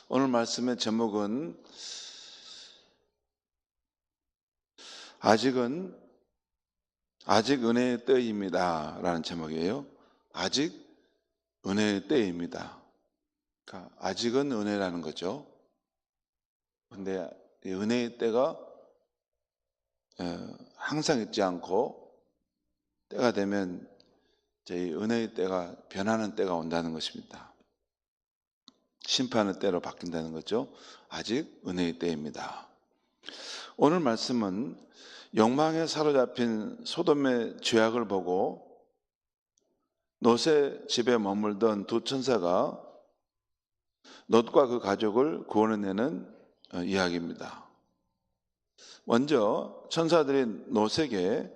오늘 말씀의 제목은 아직 은혜의 때입니다 라는 제목이에요. 아직 은혜의 때입니다. 그러니까 아직은 은혜라는 거죠. 근데 이 은혜의 때가 항상 있지 않고 때가 되면 저희 은혜의 때가 변하는 때가 온다는 것입니다. 심판의 때로 바뀐다는 거죠. 아직 은혜의 때입니다. 오늘 말씀은 욕망에 사로잡힌 소돔의 죄악을 보고 롯의 집에 머물던 두 천사가 롯과 그 가족을 구원해내는 이야기입니다. 먼저 천사들이 롯에게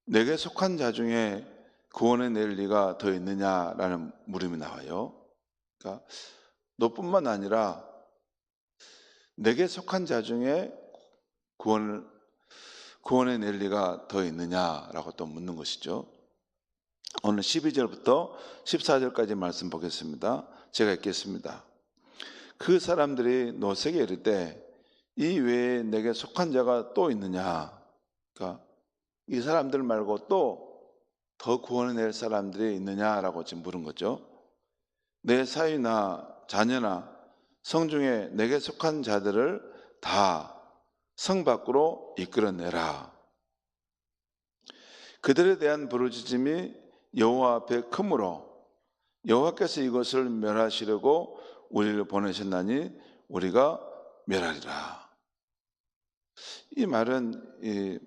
내게 속한 자 중에 구원해낼 리가 더 있느냐라는 물음이 나와요. 그러니까 롯뿐만 아니라 내게 속한 자 중에 구원해낼 리가 더 있느냐라고 또 묻는 것이죠. 오늘 12절부터 14절까지 말씀 보겠습니다. 제가 읽겠습니다. 그 사람들이 롯에게 이르되 이 외에 내게 속한 자가 또 있느냐? 그러니까 이 사람들 말고 또 더 구원해낼 사람들이 있느냐라고 지금 물은 거죠. 내 사위나 자녀나 성중에 내게 속한 자들을 다 성 밖으로 이끌어내라. 그들에 대한 부르짖음이 여호와 앞에 크므로 여호와께서 이것을 멸하시려고 우리를 보내셨나니 우리가 멸하리라. 이 말은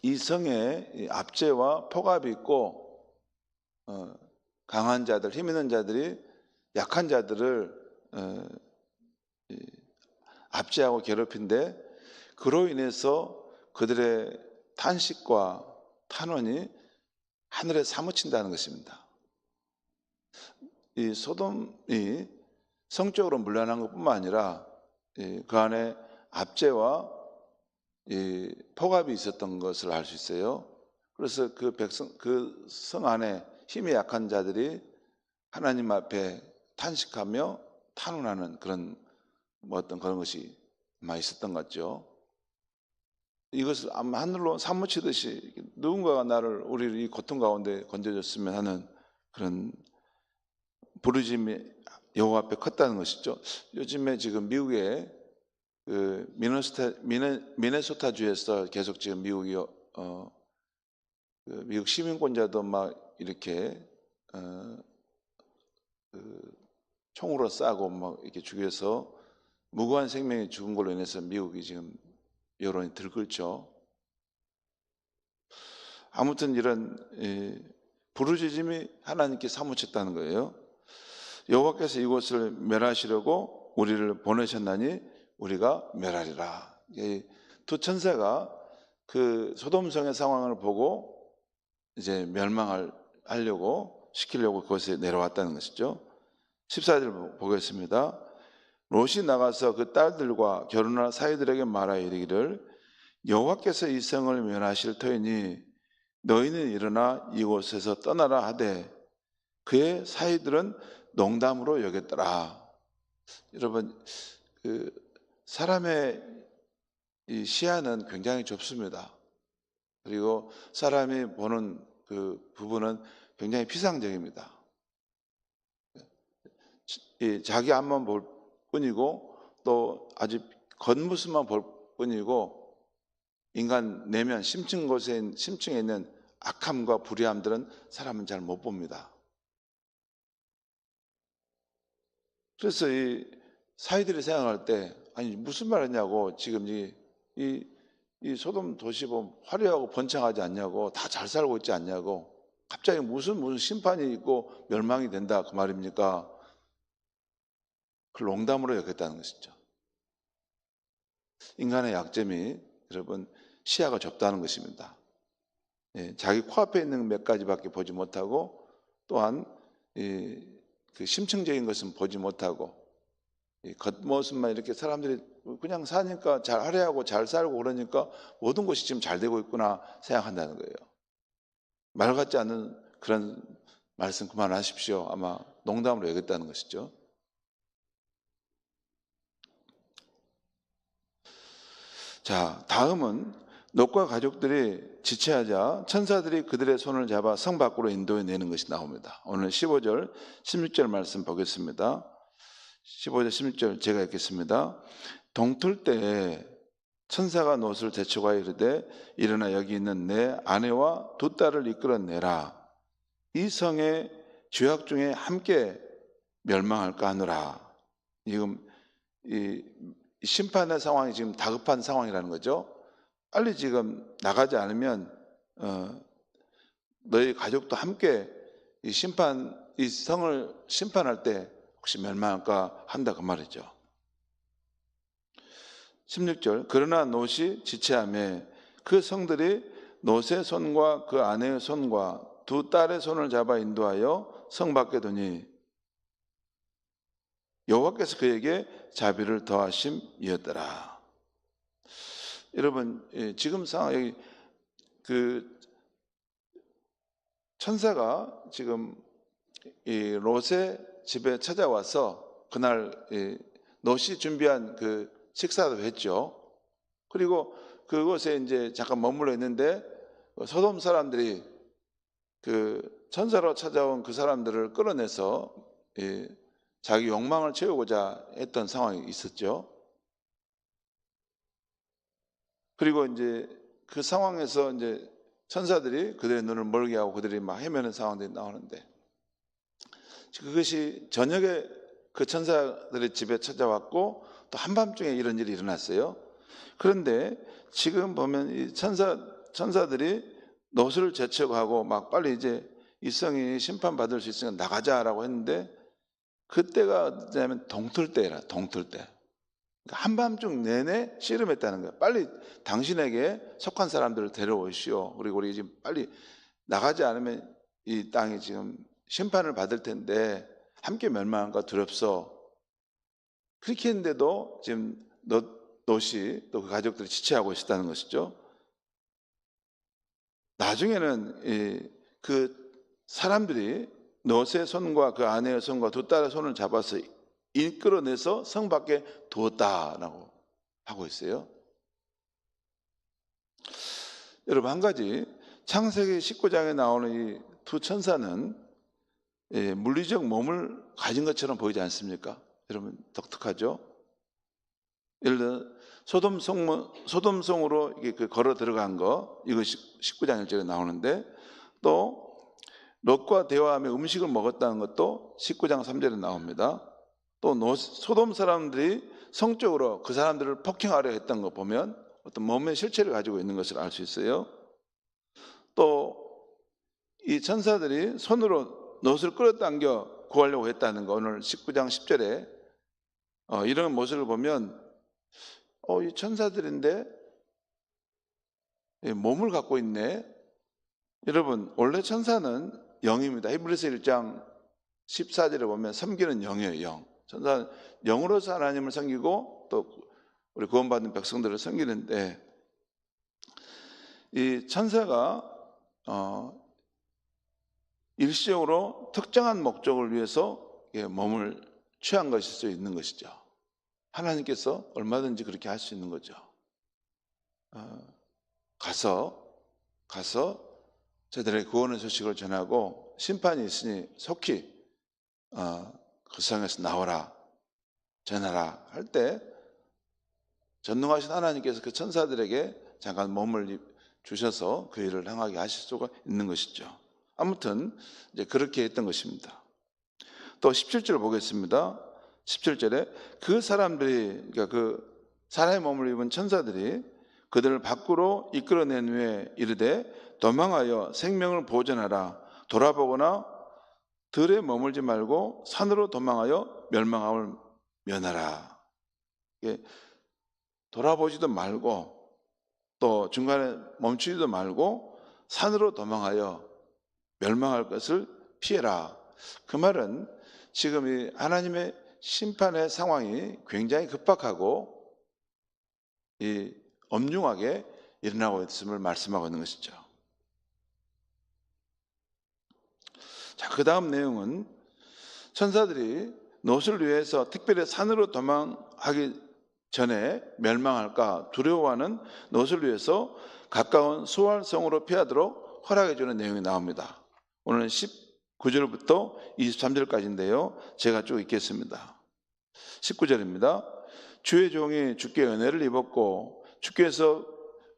이 성에 압제와 폭압이 있고 강한 자들, 힘 있는 자들이 약한 자들을 압제하고 괴롭힌데 그로 인해서 그들의 탄식과 탄원이 하늘에 사무친다는 것입니다. 이 소돔이 성적으로 문란한 것뿐만 아니라 그 안에 압제와 폭압이 있었던 것을 알 수 있어요. 그래서 그 성 안에 힘이 약한 자들이 하나님 앞에 탄식하며 탄원하는 그런 어떤 그런 것이 많이 있었던 것 같죠. 이것을 아마 하늘로 사무치듯이 누군가가 우리를 이 고통 가운데 건져줬으면 하는 그런 부르짖음이 여호와 앞에 컸다는 것이죠. 요즘에 지금 미국의 그 미네소타 주에서 계속 지금 미국 시민권자도 막 이렇게 총으로 쏴고 막 이렇게 죽여서 무고한 생명이 죽은 걸로 인해서 미국이 지금 여론이 들끓죠. 아무튼 이런 부르짖음이 하나님께 사무쳤다는 거예요. 여호와께서 이곳을 멸하시려고 우리를 보내셨나니 우리가 멸하리라. 두 천사가 그 소돔성의 상황을 보고 이제 시키려고 그것에 내려왔다는 것이죠. 14절 보겠습니다. 롯이 나가서 그 딸들과 결혼할 사이들에게 말하여 이르기를 여호와께서 이 성을 멸하실 터이니 너희는 일어나 이곳에서 떠나라 하되 그의 사이들은 농담으로 여겼더라. 여러분, 사람의 이 시야는 굉장히 좁습니다. 그리고 사람이 보는 그 부분은 굉장히 피상적입니다. 자기 앞만 볼 뿐이고 또 아주 겉모습만 볼 뿐이고 인간 내면 심층에 있는 악함과 불의함들은 사람은 잘 못 봅니다. 그래서 이 사이들이 생각할 때 아니 무슨 말이냐고 지금 이 소돔 도시 보면 화려하고 번창하지 않냐고 다 잘 살고 있지 않냐고 갑자기 무슨 심판이 있고 멸망이 된다 그 말입니까? 그걸 농담으로 여겼다는 것이죠. 인간의 약점이 여러분 시야가 좁다는 것입니다. 자기 코앞에 있는 몇 가지밖에 보지 못하고 또한 그 심층적인 것은 보지 못하고 겉모습만 이렇게 사람들이 그냥 사니까 잘 화려하고 잘 살고 그러니까 모든 것이 지금 잘 되고 있구나 생각한다는 거예요. 말 같지 않은 그런 말씀 그만하십시오. 아마 농담으로 여겼다는 것이죠. 자, 다음은 롯과 가족들이 지체하자 천사들이 그들의 손을 잡아 성 밖으로 인도해 내는 것이 나옵니다. 오늘 15절, 16절 말씀 보겠습니다. 15절, 16절 제가 읽겠습니다. 동틀 때에 천사가 롯을 제쳐가여 이르되 일어나 여기 있는 내 아내와 두 딸을 이끌어내라. 이 성의 죄악 중에 함께 멸망할까 하노라. 지금 이 심판의 상황이 지금 다급한 상황이라는 거죠. 빨리 지금 나가지 않으면 너희 가족도 함께 이 성을 심판할 때 혹시 멸망할까 한다 그 말이죠. 16절 그러나 롯이 지체하며 그 성들이 롯의 손과 그 아내의 손과 두 딸의 손을 잡아 인도하여 성 밖에 두니 여호와께서 그에게 자비를 더하심이었더라. 여러분 지금 상황 여기 그 천사가 지금 이 롯의 집에 찾아와서 그날 롯이 준비한 그 식사도 했죠. 그리고 그곳에 이제 잠깐 머물러 있는데 소돔 사람들이 그 천사로 찾아온 그 사람들을 끌어내서 자기 욕망을 채우고자 했던 상황이 있었죠. 그리고 이제 그 상황에서 이제 천사들이 그들의 눈을 멀게 하고 그들이 막 헤매는 상황들이 나오는데 그것이 저녁에 그 천사들의 집에 찾아왔고 또 한밤중에 이런 일이 일어났어요. 그런데 지금 보면 이 천사들이 롯을 제쳐가고 막 빨리 이제 이 성이 심판받을 수 있으니까 나가자라고 했는데 그때가 뭐냐면 동틀 때라 동틀 때. 한밤중 내내 씨름했다는 거예요. 빨리 당신에게 속한 사람들을 데려오시오. 그리고 우리 지금 빨리 나가지 않으면 이 땅이 지금 심판을 받을 텐데 함께 멸망한가 두렵소. 그렇게 했는데도 지금 롯이 또 그 가족들이 지체하고 있었다는 것이죠. 나중에는 그 사람들이 롯의 손과 그 아내의 손과 두 딸의 손을 잡아서 이끌어내서 성 밖에 두었다라고 하고 있어요. 여러분 한 가지 창세기 19장에 나오는 이 두 천사는 물리적 몸을 가진 것처럼 보이지 않습니까? 여러분 독특하죠? 예를 들어 소돔성으로 이게 걸어 들어간 거 이거 19장 1절에 나오는데 또 롯과 대화하며 음식을 먹었다는 것도 19장 3절에 나옵니다. 또 소돔 사람들이 성적으로 그 사람들을 폭행하려 했던 거 보면 어떤 몸의 실체를 가지고 있는 것을 알 수 있어요. 또 이 천사들이 손으로 롯을 끌어당겨 구하려고 했다는 거 오늘 19장 10절에 이런 모습을 보면 이 천사들인데 몸을 갖고 있네. 여러분 원래 천사는 영입니다. 히브리서 1장 14절에 보면 섬기는 영이에요. 영. 천사는 영으로서 하나님을 섬기고 또 우리 구원받은 백성들을 섬기는데 이 천사가 일시적으로 특정한 목적을 위해서 몸을 취한 것일 수 있는 것이죠. 하나님께서 얼마든지 그렇게 할 수 있는 거죠. 가서 저들에게 구원의 소식을 전하고 심판이 있으니 속히 그 성에서 나오라 전하라 할 때 전능하신 하나님께서 그 천사들에게 잠깐 몸을 주셔서 그 일을 행하게 하실 수가 있는 것이죠. 아무튼 이제 그렇게 했던 것입니다. 또 17절 보겠습니다. 17절에 그 사람들이 그러니까 그 사람의 몸을 입은 천사들이 그들을 밖으로 이끌어낸 후에 이르되 도망하여 생명을 보존하라. 돌아보거나 들에 머물지 말고 산으로 도망하여 멸망함을 면하라. 돌아보지도 말고 또 중간에 멈추지도 말고 산으로 도망하여 멸망할 것을 피해라. 그 말은 지금 이 하나님의 심판의 상황이 굉장히 급박하고 이 엄중하게 일어나고 있음을 말씀하고 있는 것이죠. 자, 그 다음 내용은 천사들이 롯을 위해서 특별히 산으로 도망하기 전에 멸망할까 두려워하는 롯을 위해서 가까운 소알성으로 피하도록 허락해 주는 내용이 나옵니다. 오늘은 19절부터 23절까지인데요. 제가 쭉 읽겠습니다. 19절입니다. 주의 종이 주께 은혜를 입었고 주께서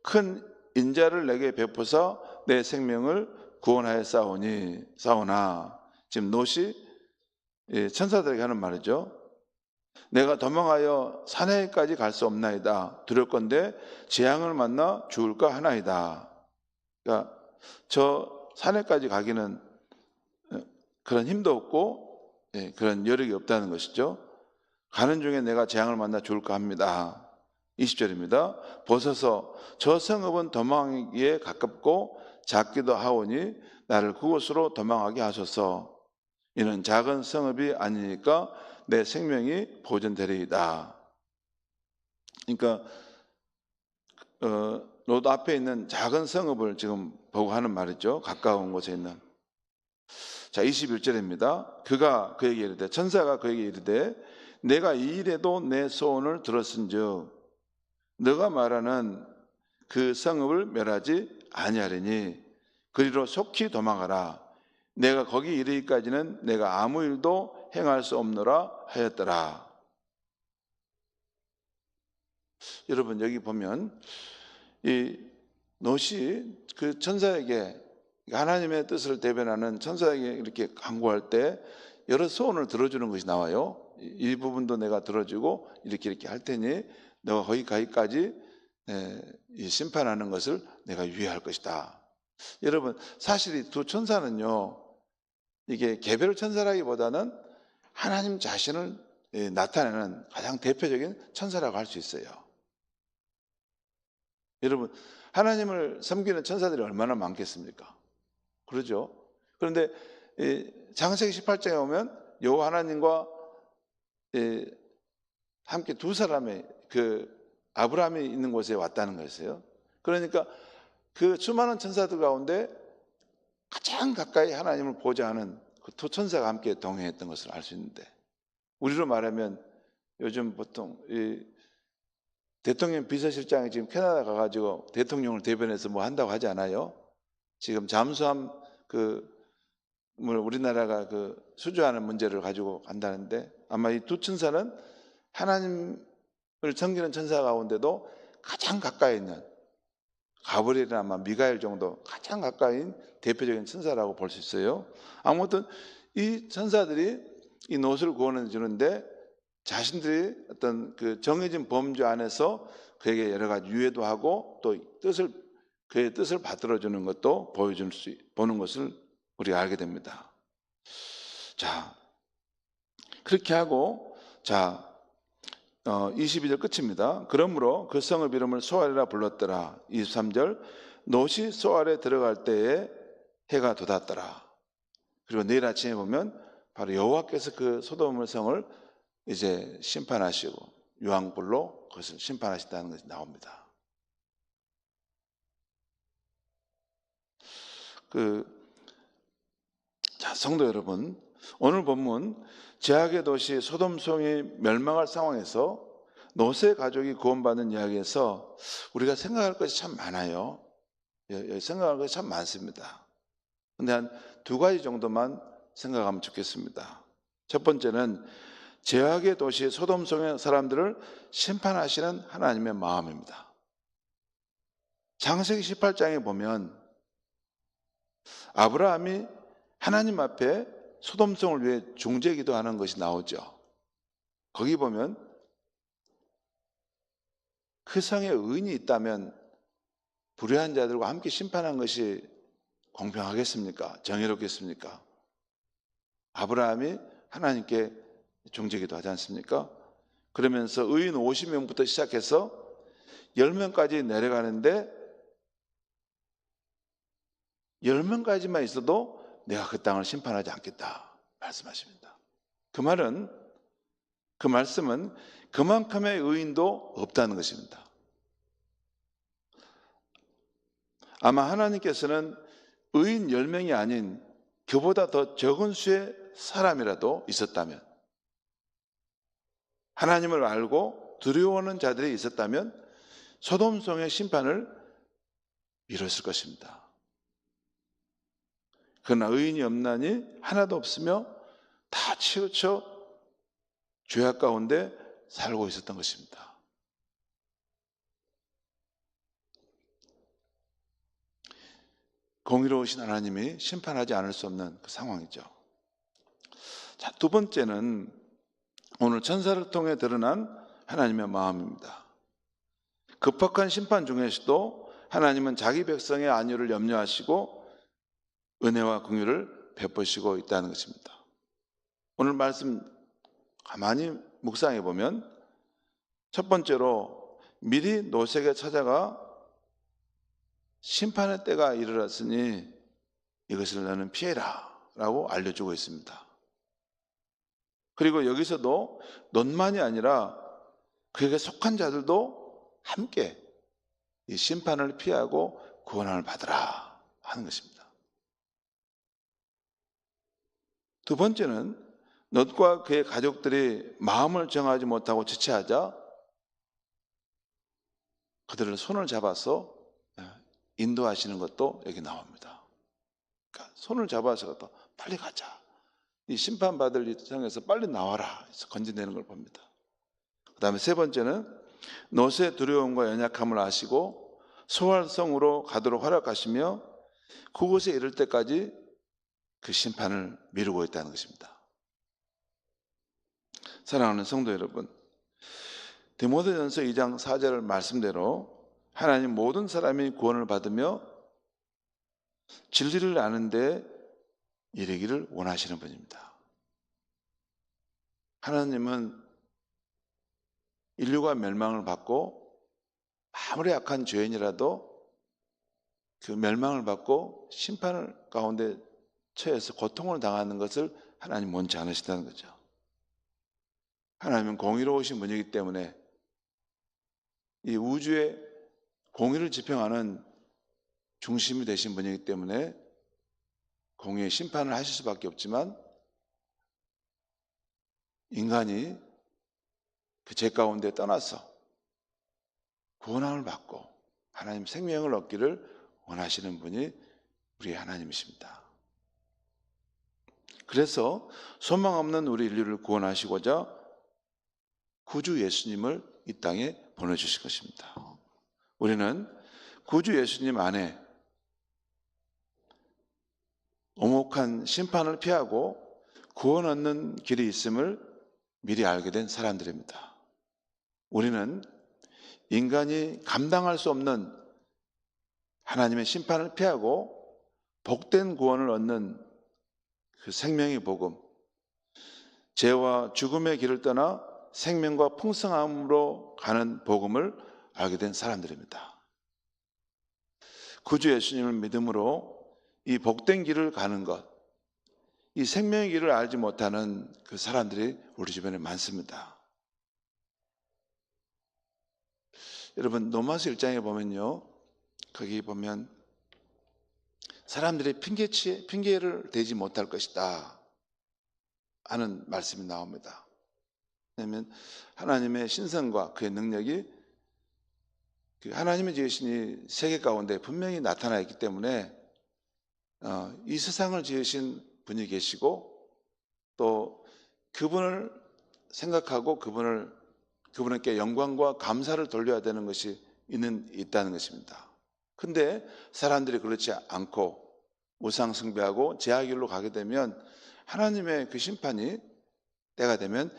큰 인자를 내게 베푸사 내 생명을 구원하여 싸우나 지금 롯이 천사들에게 하는 말이죠. 내가 도망하여 사내까지 갈 수 없나이다. 두렵건대 재앙을 만나 죽을까 하나이다. 그러니까 저 사내까지 가기는 그런 힘도 없고 그런 여력이 없다는 것이죠. 가는 중에 내가 재앙을 만나 죽을까 합니다. 20절입니다. 보소서 저 성읍은 도망하기에 가깝고 작기도 하오니 나를 그곳으로 도망하게 하소서. 이는 작은 성읍이 아니니까 내 생명이 보존되리이다. 그러니까 롯 앞에 있는 작은 성읍을 지금 보고 하는 말이죠. 가까운 곳에 있는. 자, 21절입니다. 그가 그에게 이르되 천사가 그에게 이르되 내가 이 일에도 내 소원을 들었은즉 너가 말하는 그 성읍을 멸하지 아니하리니 그리로 속히 도망하라. 내가 거기 이르기까지는 내가 아무 일도 행할 수 없노라 하였더라. 여러분 여기 보면 이 롯이 그 천사에게 하나님의 뜻을 대변하는 천사에게 이렇게 간구할 때 여러 소원을 들어주는 것이 나와요. 이 부분도 내가 들어주고 이렇게 할 테니 너가 거기 가기까지 심판하는 것을 내가 유예할 것이다. 여러분 사실 이 두 천사는요, 이게 개별 천사라기보다는 하나님 자신을 나타내는 가장 대표적인 천사라고 할 수 있어요. 여러분 하나님을 섬기는 천사들이 얼마나 많겠습니까? 그러죠. 그런데 창세기 18장에 오면 여호와 하나님과 함께 두 사람의 그 아브라함이 있는 곳에 왔다는 것이에요. 그러니까 그 수많은 천사들 가운데 가장 가까이 하나님을 보자 하는 그 두 천사가 함께 동행했던 것을 알 수 있는데, 우리로 말하면 요즘 보통 이 대통령 비서실장이 지금 캐나다 가가지고 대통령을 대변해서 뭐 한다고 하지 않아요? 지금 잠수함 우리나라가 수주하는 문제를 가지고 간다는데, 아마 이 두 천사는 하나님을 섬기는 천사 가운데도 가장 가까이 있는, 가브리엘이나 아마 미가엘 정도 가장 가까이 대표적인 천사라고 볼 수 있어요. 아무튼 이 천사들이 이 롯을 구원해 주는데 자신들이 어떤 그 정해진 범주 안에서 그에게 여러 가지 유예도 하고 또 그의 뜻을 받들어 주는 것도 보는 것을 우리가 알게 됩니다. 자, 그렇게 하고 22절 끝입니다. 그러므로 그 성읍 이름을 소알이라 불렀더라. 23절 롯이 소알에 들어갈 때에 해가 돋았더라. 그리고 내일 아침에 보면 바로 여호와께서 그 소돔의 성을 이제 심판하시고 유황불로 그것을 심판하신다는 것이 나옵니다. 성도 여러분, 오늘 본문 죄악의 도시 소돔성이 멸망할 상황에서 롯의 가족이 구원받는 이야기에서 우리가 생각할 것이 참 많아요. 생각할 것이 참 많습니다. 그런데 한 두 가지 정도만 생각하면 좋겠습니다. 첫 번째는 죄악의 도시 소돔성의 사람들을 심판하시는 하나님의 마음입니다. 창세기 18장에 보면 아브라함이 하나님 앞에 소돔성을 위해 중재기도하는 것이 나오죠. 거기 보면 그 성에 의인이 있다면 불의한 자들과 함께 심판한 것이 공평하겠습니까? 정의롭겠습니까? 아브라함이 하나님께 중재기도 하지 않습니까? 그러면서 의인 50명부터 시작해서 10명까지 내려가는데 10명까지만 있어도 내가 그 땅을 심판하지 않겠다 말씀하십니다. 그 말씀은 그만큼의 의인도 없다는 것입니다. 아마 하나님께서는 의인 10명이 아닌 그보다 더 적은 수의 사람이라도 있었다면, 하나님을 알고 두려워하는 자들이 있었다면 소돔성의 심판을 미뤘을 것입니다. 그러나 의인이 없나니 하나도 없으며 다 치우쳐 죄악 가운데 살고 있었던 것입니다. 공의로우신 하나님이 심판하지 않을 수 없는 그 상황이죠. 자, 두 번째는 오늘 천사를 통해 드러난 하나님의 마음입니다. 급박한 심판 중에서도 하나님은 자기 백성의 안위를 염려하시고 은혜와 긍휼을 베푸시고 있다는 것입니다. 오늘 말씀 가만히 묵상해 보면 첫 번째로 미리 노색에 찾아가 심판의 때가 이르렀으니 이것을 너는 피해라 라고 알려주고 있습니다. 그리고 여기서도 넌만이 아니라 그에게 속한 자들도 함께 이 심판을 피하고 구원을 받으라 하는 것입니다. 두 번째는 롯과 그의 가족들이 마음을 정하지 못하고 지체하자 그들을 손을 잡아서 인도하시는 것도 여기 나옵니다. 그러니까 손을 잡아서 빨리 가자. 이 심판받을 입장에서 빨리 나와라 해서 건져내는 걸 봅니다. 그 다음에 세 번째는 롯의 두려움과 연약함을 아시고 소활성으로 가도록 허락하시며 그곳에 이를 때까지 그 심판을 미루고 있다는 것입니다. 사랑하는 성도 여러분, 디모데전서 2장 4절 말씀대로 하나님 모든 사람이 구원을 받으며 진리를 아는데 이르기를 원하시는 분입니다. 하나님은 인류가 멸망을 받고 아무리 악한 죄인이라도 그 멸망을 받고 심판을 가운데 처해서 고통을 당하는 것을 하나님 원치 않으시다는 거죠. 하나님은 공의로우신 분이기 때문에 이 우주의 공의를 지평하는 중심이 되신 분이기 때문에 공의의 심판을 하실 수밖에 없지만 인간이 그 죄 가운데 떠나서 구원함을 받고 하나님 생명을 얻기를 원하시는 분이 우리의 하나님이십니다. 그래서 소망 없는 우리 인류를 구원하시고자 구주 예수님을 이 땅에 보내주실 것입니다. 우리는 구주 예수님 안에 오목한 심판을 피하고 구원 얻는 길이 있음을 미리 알게 된 사람들입니다. 우리는 인간이 감당할 수 없는 하나님의 심판을 피하고 복된 구원을 얻는 그 생명의 복음, 죄와 죽음의 길을 떠나 생명과 풍성함으로 가는 복음을 알게 된 사람들입니다. 구주 예수님을 믿음으로 이 복된 길을 가는 것, 이 생명의 길을 알지 못하는 그 사람들이 우리 주변에 많습니다. 여러분, 로마서 1장에 보면요, 거기 보면 사람들이 핑계를 대지 못할 것이다 하는 말씀이 나옵니다. 왜냐하면 하나님의 신성과 그의 능력이 하나님의 지으신 이 세계 가운데 분명히 나타나 있기 때문에 이 세상을 지으신 분이 계시고 또 그분을 생각하고 그분에게 영광과 감사를 돌려야 되는 것이 있다는 것입니다. 근데 사람들이 그렇지 않고 우상 숭배하고 제하길로 가게 되면 하나님의 그 심판이 때가 되면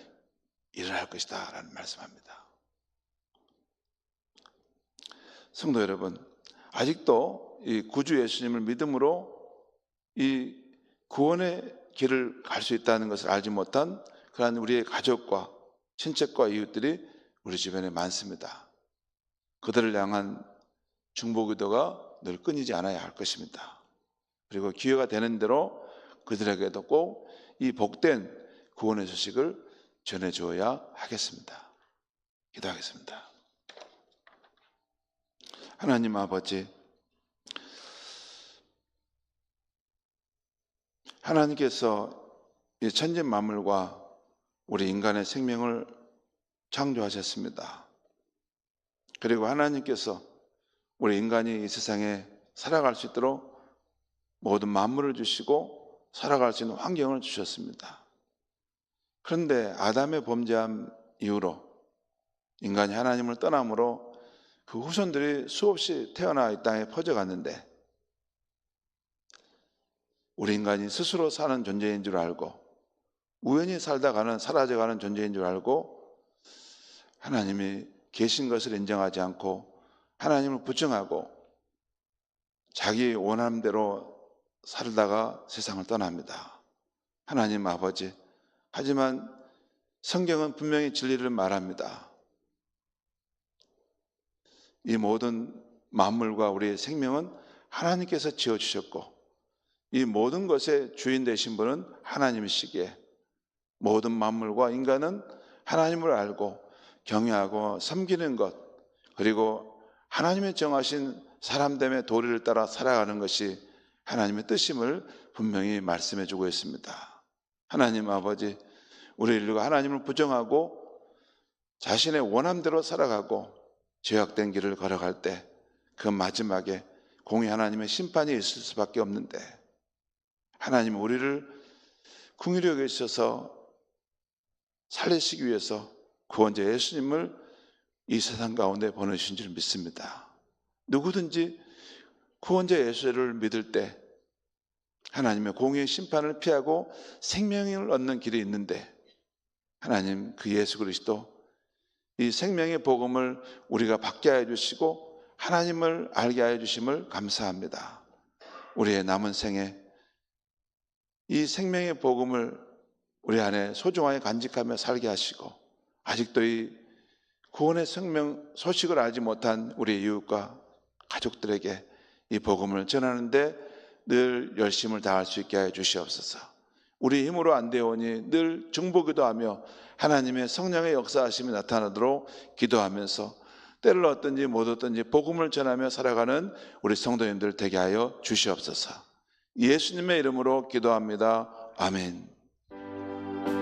일어날 것이다 라는 말씀합니다. 성도 여러분, 아직도 이 구주 예수님을 믿음으로 이 구원의 길을 갈 수 있다는 것을 알지 못한 그러한 우리의 가족과 친척과 이웃들이 우리 주변에 많습니다. 그들을 향한 중보기도가 늘 끊이지 않아야 할 것입니다. 그리고 기회가 되는 대로 그들에게도 꼭 이 복된 구원의 소식을 전해주어야 하겠습니다. 기도하겠습니다. 하나님 아버지, 하나님께서 이 천지 만물과 우리 인간의 생명을 창조하셨습니다. 그리고 하나님께서 우리 인간이 이 세상에 살아갈 수 있도록 모든 만물을 주시고 살아갈 수 있는 환경을 주셨습니다. 그런데 아담의 범죄함 이후로 인간이 하나님을 떠남으로 그 후손들이 수없이 태어나 이 땅에 퍼져갔는데, 우리 인간이 스스로 사는 존재인 줄 알고 우연히 살다가는 사라져가는 존재인 줄 알고 하나님이 계신 것을 인정하지 않고 하나님을 부정하고 자기 원함대로 살다가 세상을 떠납니다. 하나님 아버지, 하지만 성경은 분명히 진리를 말합니다. 이 모든 만물과 우리의 생명은 하나님께서 지어주셨고 이 모든 것의 주인 되신 분은 하나님이시기에 모든 만물과 인간은 하나님을 알고 경외하고 섬기는 것, 그리고 하나님의 정하신 사람됨의 도리를 따라 살아가는 것이 하나님의 뜻임을 분명히 말씀해 주고 있습니다. 하나님 아버지, 우리 인류가 하나님을 부정하고 자신의 원함대로 살아가고 죄악된 길을 걸어갈 때 그 마지막에 공의 하나님의 심판이 있을 수밖에 없는데, 하나님은 우리를 긍휼히 여기셔서 살리시기 위해서 구원자 예수님을 이 세상 가운데 보내주신 줄 믿습니다. 누구든지 구원자 예수를 믿을 때 하나님의 공의의 심판을 피하고 생명을 얻는 길이 있는데, 하나님 그 예수 그리스도 이 생명의 복음을 우리가 받게 하여 주시고 하나님을 알게 하여 주심을 감사합니다. 우리의 남은 생에 이 생명의 복음을 우리 안에 소중하게 간직하며 살게 하시고, 아직도 이 구원의 생명 소식을 알지 못한 우리 이웃과 가족들에게 이 복음을 전하는데 늘 열심을 다할 수 있게 하여 주시옵소서. 우리 힘으로 안 되오니 늘 중보기도하며 하나님의 성령의 역사하심이 나타나도록 기도하면서 때를 얻든지 못 얻든지 복음을 전하며 살아가는 우리 성도님들 되게 하여 주시옵소서. 예수님의 이름으로 기도합니다. 아멘.